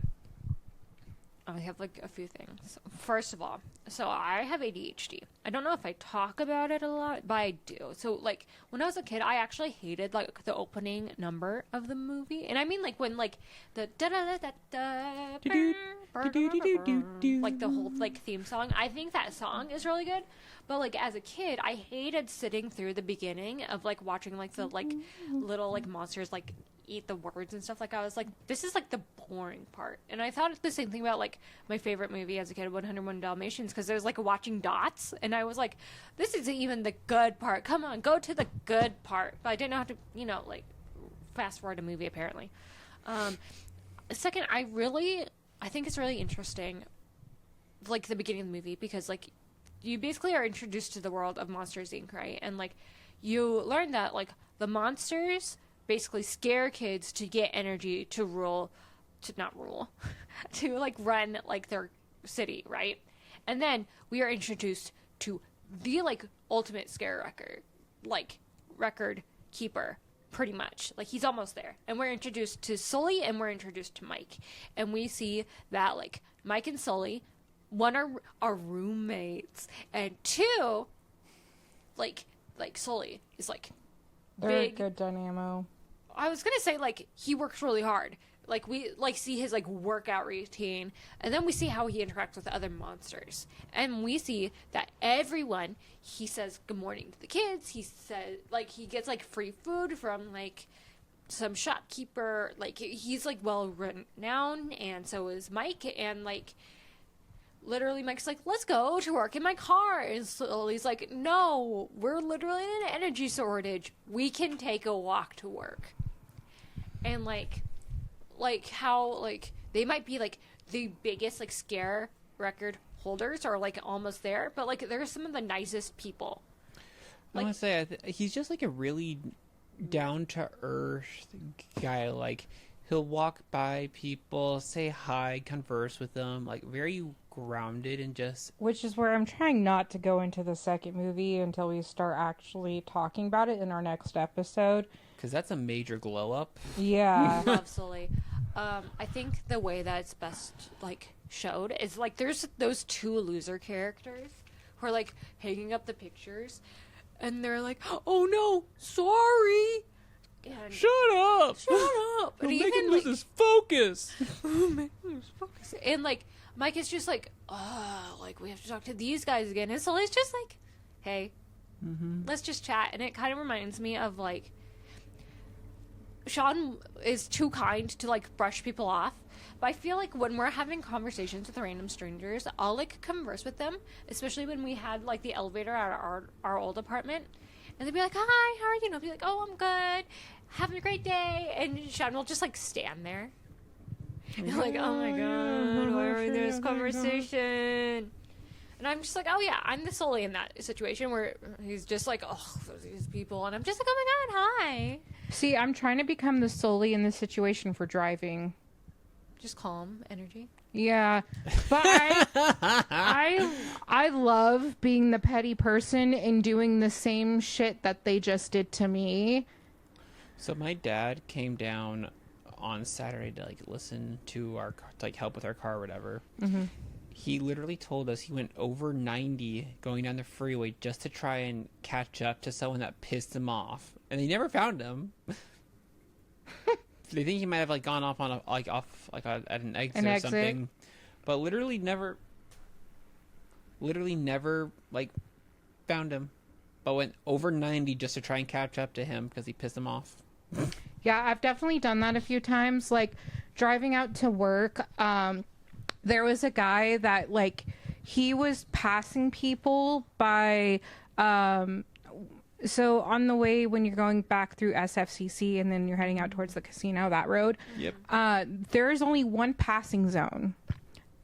I have like a few things. First of all, so I have ADHD. I don't know if I talk about it a lot, but I do. So like when I was a kid, I actually hated like the opening number of the movie, and I mean like when like the da da da da like the whole like theme song. I think that song is really good, but like as a kid, I hated sitting through the beginning of like watching like the like little like monsters like eat the words and stuff. Like I was like, this is like the boring part. And I thought the same thing about like my favorite movie as a kid, 101 Dalmatians, because there was like watching dots, and I was like, this isn't even the good part. Come on, go to the good part. But I didn't have to, like fast forward a movie apparently. Second, I think it's really interesting, like the beginning of the movie, because like you basically are introduced to the world of Monsters Inc., right? And like you learn that like the monsters basically scare kids to get energy to to like run like their city, right? And then we are introduced to the like ultimate scare record keeper, pretty much. Like he's almost there. And we're introduced to Sully and we're introduced to Mike. And we see that like Mike and Sully, one are roommates, and two, like Sully is like They're big. a good dynamo. I was gonna say like he works really hard. Like we like see his like workout routine, and then we see how he interacts with other monsters, and we see that everyone, he says good morning to the kids. He says like he gets like free food from like some shopkeeper. Like he's like well renowned, and so is Mike. And like literally Mike's like, let's go to work in my car, and Sully's like, no, we're literally in an energy shortage. We can take a walk to work. and like how like they might be like the biggest like scare record holders or like almost there, but like they're some of the nicest people. I want to say he's just like a really down to earth guy. Like he'll walk by people, say hi, converse with them, like very grounded and just. Which is where I'm trying not to go into the second movie until we start actually talking about it in our next episode. Because that's a major glow up. Yeah. I love Sully. I think the way that it's best like showed is like there's those two loser characters who are like hanging up the pictures, and they're like, "Oh no, sorry." And Shut up! But Make even him lose like, his focus. and like Mike is just like, "Oh, like we have to talk to these guys again." And Sully's just like, "Hey, let's just chat." And it kind of reminds me of like. Sean is too kind to like brush people off, but I feel like when we're having conversations with random strangers, I'll like converse with them, especially when we had like the elevator at our old apartment, and they'd be like, "Hi, how are you?" And I'll be like, "Oh, I'm good, having a great day," and Sean will just like stand there, and like, "Oh my god, why are we in this conversation?" And I'm just like, "Oh yeah, I'm the Sully in that situation where he's just like, oh, these people," and I'm just like, "Oh my god, hi." See, I'm trying to become the Sully in this situation for driving. Just calm energy. Yeah, but I love being the petty person and doing the same shit that they just did to me. So my dad came down on Saturday to like listen to our to, like help with our car or whatever. Mm-hmm. He literally told us he went over 90 going down the freeway just to try and catch up to someone that pissed him off, and they never found him. They think he might have like gone off on at an exit or something, but literally never like found him. But went over 90 just to try and catch up to him because he pissed him off. Yeah, I've definitely done that a few times. Like driving out to work, there was a guy that like he was passing people by so on the way when you're going back through SFCC and then you're heading out towards the casino, that road. Yep. There is only one passing zone.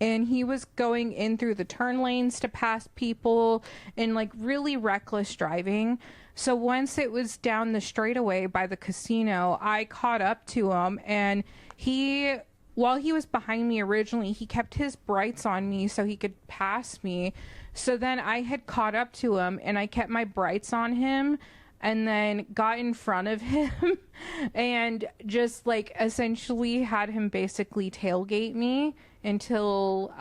And he was going in through the turn lanes to pass people and like really reckless driving. So once it was down the straightaway by the casino, I caught up to him, and while he was behind me originally, he kept his brights on me so he could pass me. So then I had caught up to him and I kept my brights on him and then got in front of him and just like essentially had him basically tailgate me until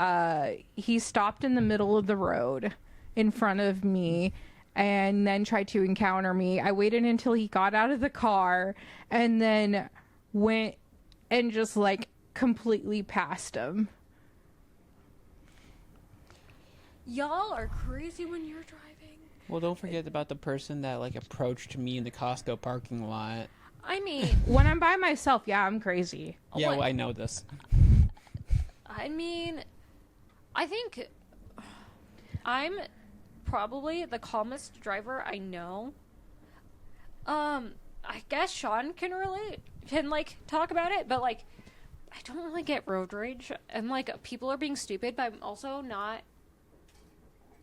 he stopped in the middle of the road in front of me and then tried to encounter me. I waited until he got out of the car and then went and just like completely passed him. Y'all are crazy when you're driving. Well, don't forget about the person that like approached me in the Costco parking lot. I mean, When I'm by myself, yeah, I'm crazy. Yeah, well, I know this. I mean, I think I'm probably the calmest driver I know. I guess Sean can like talk about it, but like I don't really get road rage. And like people are being stupid, but I'm also not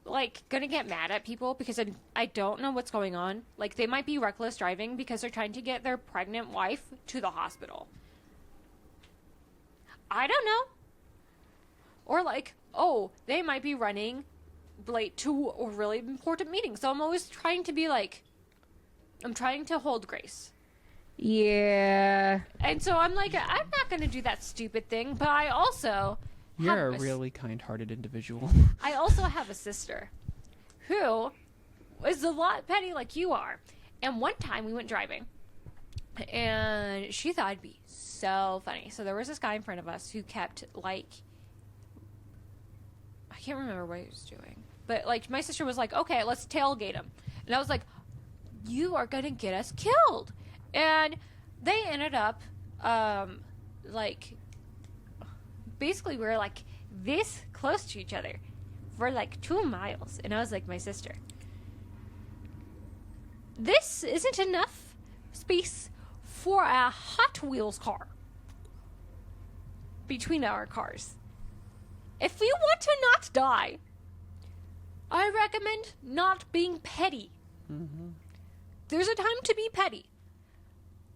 like gonna get mad at people because I don't know what's going on. Like they might be reckless driving because they're trying to get their pregnant wife to the hospital. I don't know. Or like, oh, they might be running late to a really important meeting. So I'm always trying to be like, I'm trying to hold grace. Yeah. And so I'm like, I'm not going to do that stupid thing, but I also... You're a really kind-hearted individual. I also have a sister who is a lot petty like you are. And one time we went driving, and she thought it'd be so funny. So there was this guy in front of us who kept, like... I can't remember what he was doing. But, like, my sister was like, okay, let's tailgate him. And I was like, you are going to get us killed. And they ended up, like... Basically, we were, like, this close to each other for, like, 2 miles. And I was like, my sister, this isn't enough space for a Hot Wheels car between our cars. If you want to not die, I recommend not being petty. Mm-hmm. There's a time to be petty.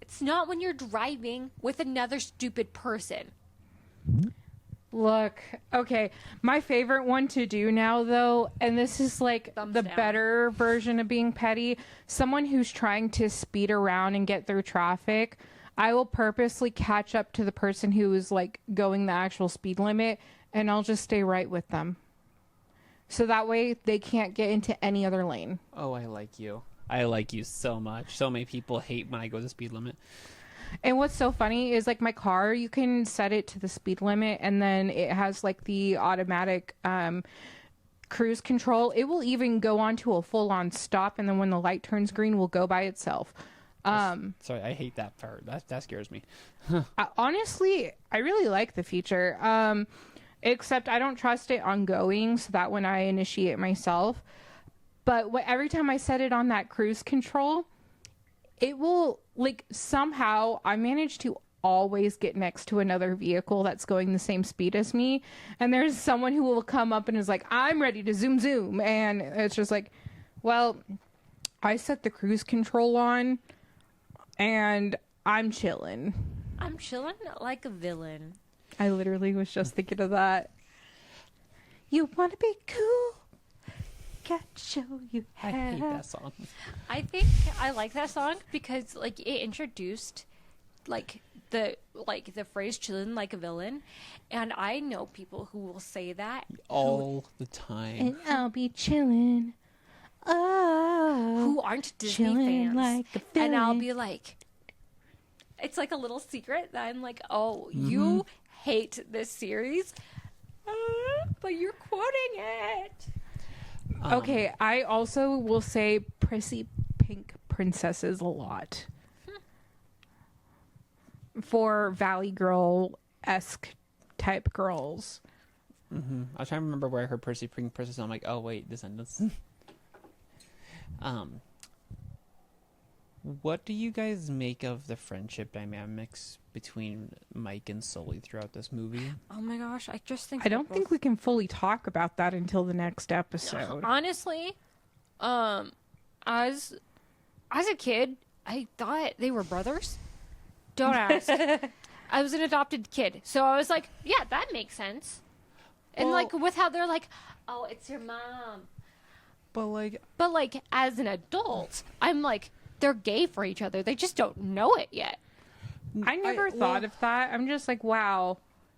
It's not when you're driving with another stupid person. Look, okay, my favorite one to do now, though, and this is like Thumbs the down. better version of being petty, someone who's trying to speed around and get through traffic, I will purposely catch up to the person who is like going the actual speed limit, and I'll just stay right with them. So that way they can't get into any other lane. Oh, I like you. I like you so much. So many people hate when I go the speed limit. And what's so funny is like my car, you can set it to the speed limit and then it has like the automatic cruise control. It will even go on to a full on stop. And then when the light turns green, will go by itself. Sorry, I hate that part. That scares me. Honestly, I really like the feature. Except I don't trust it ongoing. So that when I initiate myself. But every time I set it on that cruise control, it will, like, somehow I manage to always get next to another vehicle that's going the same speed as me. And there's someone who will come up and is like, I'm ready to zoom, zoom. And it's just like, well, I set the cruise control on and I'm chilling. I'm chilling like a villain. I literally was just thinking of that. You want to be cool? Got to show you how. I hate that song. I think I like that song because like it introduced like the phrase "chillin' like a villain," and I know people who will say that All the time. And I'll be chilling. Oh, who aren't Disney chilling fans, like a and I'll villain. be like, it's like a little secret that I'm like, oh, you hate this series, but you're quoting it. Okay, I also will say prissy pink princesses a lot. For Valley Girl-esque type girls. Mm-hmm. I was trying to remember where I heard Percy Pink Princess, and I'm like, oh wait, Descendants. What do you guys make of the friendship dynamics between Mike and Sully throughout this movie? Oh my gosh, I just think I don't think we can fully talk about that until the next episode. honestly, as a kid, I thought they were brothers. Don't ask. I was an adopted kid, so I was like, yeah, that makes sense. And Well- like with how they're like, oh, it's your mom. But like, But like as an adult, I'm like, they're gay for each other. They just don't know it yet. I never thought of that. I'm just like, wow,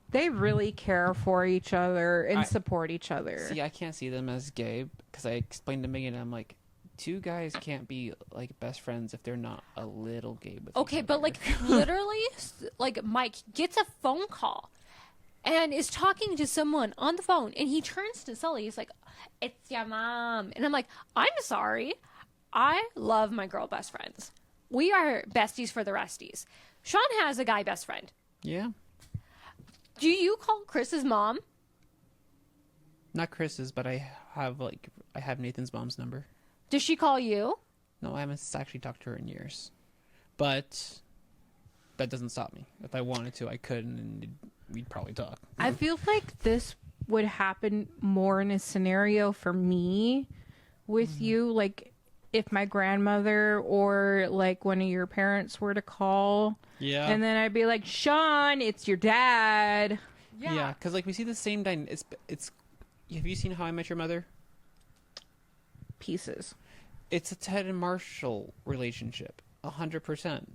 they really care for each other and support each other. see, I can't see them as gay because I explained to Megan, I'm like, two guys can't be like best friends if they're not a little gay with Okay, each but other. like literally, like Mike gets a phone call and is talking to someone on the phone, and he turns to Sully. He's like, "It's your mom," and I'm like, "I'm sorry, I love my girl best friends. We are besties for the resties." Sean has a guy best friend. Yeah, Do you call Chris's mom? not Chris's, but I have Nathan's mom's number. Does she call you? No, I haven't actually talked to her in years, but that doesn't stop me. If I wanted to, I could, and we'd probably talk. I feel like this would happen more in a scenario for me with you, like if my grandmother or like one of your parents were to call, Yeah, and then I'd be like, Sean, it's your dad. yeah, because like we see the same it's. Have you seen How I Met Your Mother? Pieces. It's a Ted and Marshall relationship, 100%.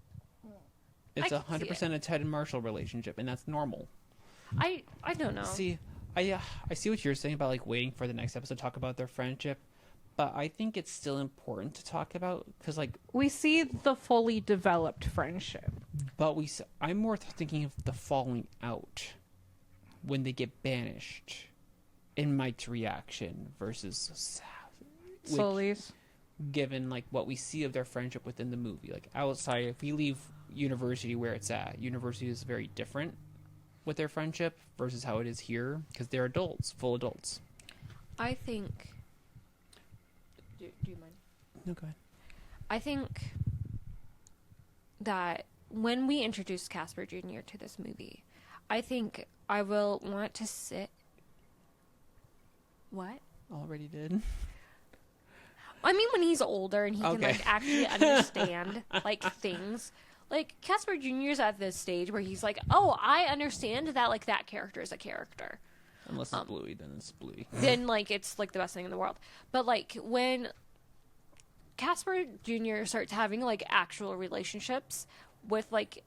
It's I can see 100% a Ted and Marshall relationship, and that's normal. I don't know. See, I see what you're saying about like waiting for the next episode to talk about their friendship, but I think it's still important to talk about because like, We see the fully developed friendship. I'm more thinking of the falling out when they get banished, and Mike's reaction versus Sully's. given like what we see of their friendship within the movie. Like outside, if we leave university where it's at, university is very different with their friendship versus how it is here because they're adults, full adults. I think. Do you mind? No, go ahead. I think that when we introduce Casper Jr. to this movie, I think I will want to sit. What? Already did. I mean, when he's older and he can Okay. like actually understand like things. Like Casper Jr. is at this stage where he's like, oh, I understand that like that character is a character. Unless it's Bluey, then it's Bluey. Then like it's like the best thing in the world. But like when Casper Jr. starts having like actual relationships with like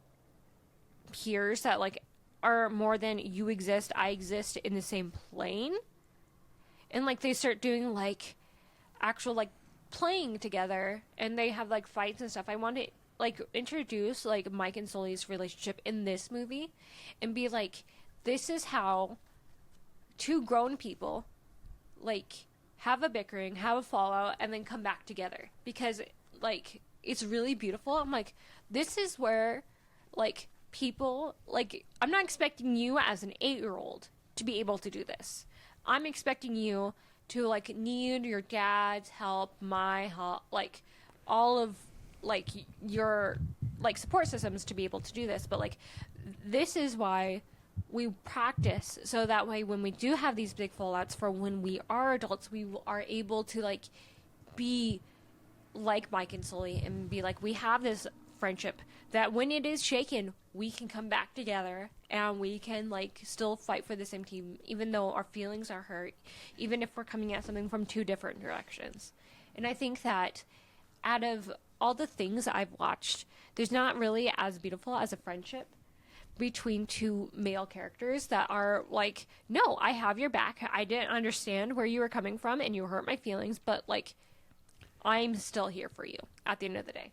peers that like are more than you exist, I exist in the same plane, and like they start doing like actual like playing together and they have like fights and stuff. I want to like introduce like Mike and Sully's relationship in this movie and be like, this is how two grown people like have a bickering, have a fallout, and then come back together, because like it's really beautiful. I'm like, this is where like people like, I'm not expecting you as an 8-year-old to be able to do this. I'm expecting you to like need your dad's help, my help, like all of like your like support systems to be able to do this. But like this is why we practice, so that way when we do have these big fallouts for when we are adults, we are able to like be like Mike and Sully and be like, we have this friendship that when it is shaken, we can come back together and we can like still fight for the same team, even though our feelings are hurt, even if we're coming at something from two different directions. And I think that out of all the things I've watched, there's not really as beautiful as a friendship between two male characters that are like, no, I have your back. I didn't understand where you were coming from and you hurt my feelings, but like, I'm still here for you at the end of the day.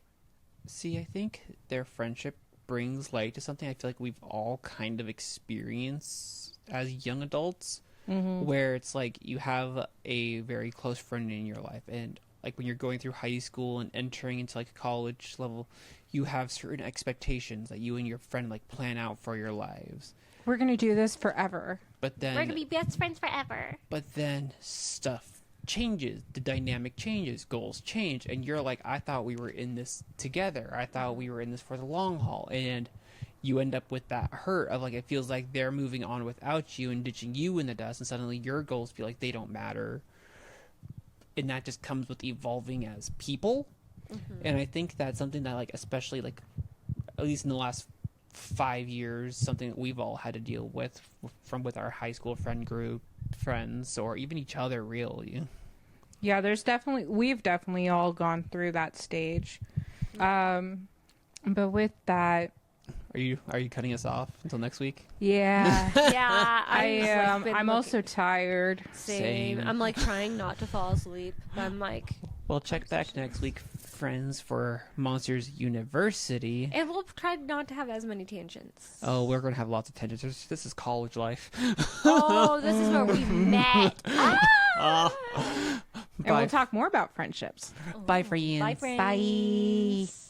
See, I think their friendship brings light to something I feel like we've all kind of experienced as young adults, where it's like you have a very close friend in your life, and like when you're going through high school and entering into like college level, you have certain expectations that you and your friend like plan out for your lives. We're going to do this forever. But then We're gonna be best friends forever. But then stuff changes, the dynamic changes, goals change, and you're like, I thought we were in this together. I thought we were in this for the long haul, and you end up with that hurt of like, it feels like they're moving on without you and ditching you in the dust, and suddenly your goals feel like they don't matter. And that just comes with evolving as people. And I think that's something that like, especially like at least in the last 5 years, something that we've all had to deal with with our high school friend group, friends, or even each other, really. Yeah, we've definitely all gone through that stage. But with that, Are you cutting us off until next week? yeah, Yeah, I'm also tired. Same. Same. I'm like trying not to fall asleep. I'm like, Well, check back next week, friends, for Monsters University. and we'll try not to have as many tangents. Oh, we're going to have lots of tangents. This is college life. Oh, this is where we met. And we'll talk more about friendships. Bye, friends. Bye, friends. Bye.